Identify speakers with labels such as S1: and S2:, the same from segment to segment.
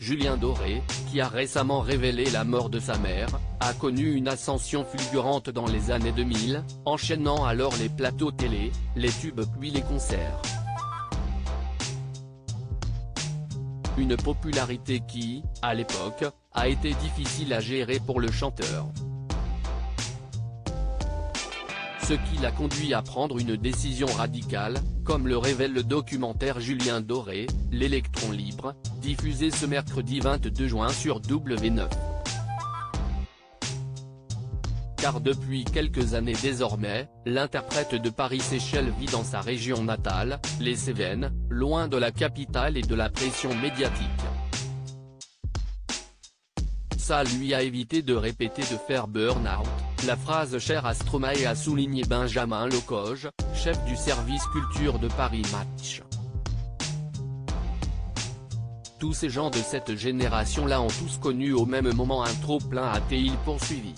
S1: Julien Doré, qui a récemment révélé la mort de sa mère, a connu une ascension fulgurante dans les années 2000, enchaînant alors les plateaux télé, les tubes puis les concerts. Une popularité qui, à l'époque, a été difficile à gérer pour le chanteur. Ce qui l'a conduit à prendre une décision radicale, comme le révèle le documentaire Julien Doré, L'électron libre, diffusé ce mercredi 22 juin sur W9. Car depuis quelques années désormais, l'interprète de Paris-Séchelles vit dans sa région natale, les Cévennes, loin de la capitale et de la pression médiatique. Ça lui a évité de répéter de faire burn-out, la phrase chère à Stromae, a souligné Benjamin Locoge, chef du service culture de Paris Match. Tous ces gens de cette génération-là ont tous connu au même moment un trop-plein, a-t-il poursuivi.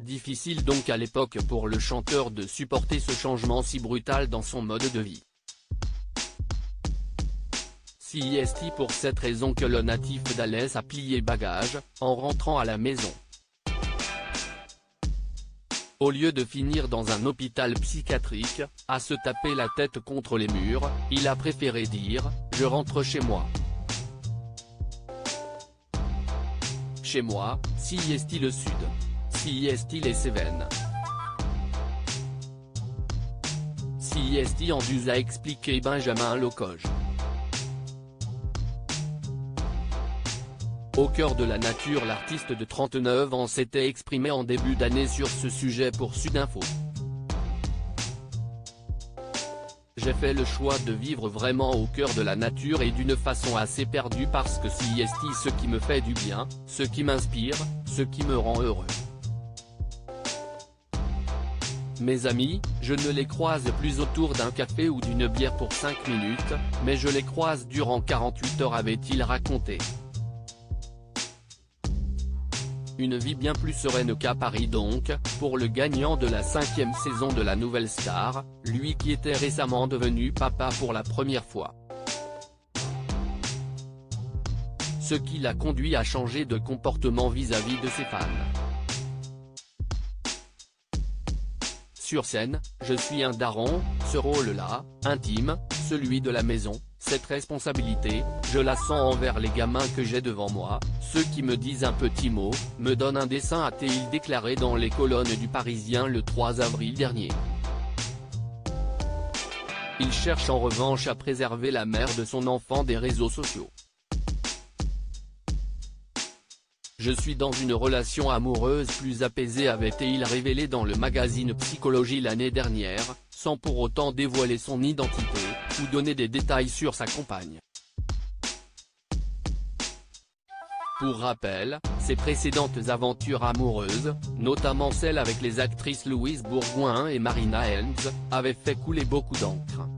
S1: Difficile donc à l'époque pour le chanteur de supporter ce changement si brutal dans son mode de vie. C'est pour cette raison que le natif d'Alès a plié bagage, en rentrant à la maison. Au lieu de finir dans un hôpital psychiatrique, à se taper la tête contre les murs, il a préféré dire « Je rentre chez moi ». Chez moi, c'est le sud. C'est les Cévennes. C'est en duse, a expliqué Benjamin Locoge. Au cœur de la nature, l'artiste de 39 ans s'était exprimé en début d'année sur ce sujet pour Sudinfo. J'ai fait le choix de vivre vraiment au cœur de la nature et d'une façon assez perdue parce que c'est ce qui me fait du bien, ce qui m'inspire, ce qui me rend heureux. Mes amis, je ne les croise plus autour d'un café ou d'une bière pour 5 minutes, mais je les croise durant 48 heures, avait-il raconté. Une vie bien plus sereine qu'à Paris donc, pour le gagnant de la 5e saison de La Nouvelle Star, lui qui était récemment devenu papa pour la première fois. Ce qui l'a conduit à changer de comportement vis-à-vis de ses fans. Sur scène, je suis un daron, ce rôle-là, intime, celui de la maison, cette responsabilité, je la sens envers les gamins que j'ai devant moi, ceux qui me disent un petit mot, me donnent un dessin, a-t-il déclaré dans les colonnes du Parisien le 3 avril dernier. Il cherche en revanche à préserver la mère de son enfant des réseaux sociaux. Je suis dans une relation amoureuse plus apaisée, avait-il révélé dans le magazine Psychologie l'année dernière, sans pour autant dévoiler son identité, ou donner des détails sur sa compagne. Pour rappel, ses précédentes aventures amoureuses, notamment celles avec les actrices Louise Bourgoin et Marina Helms, avaient fait couler beaucoup d'encre.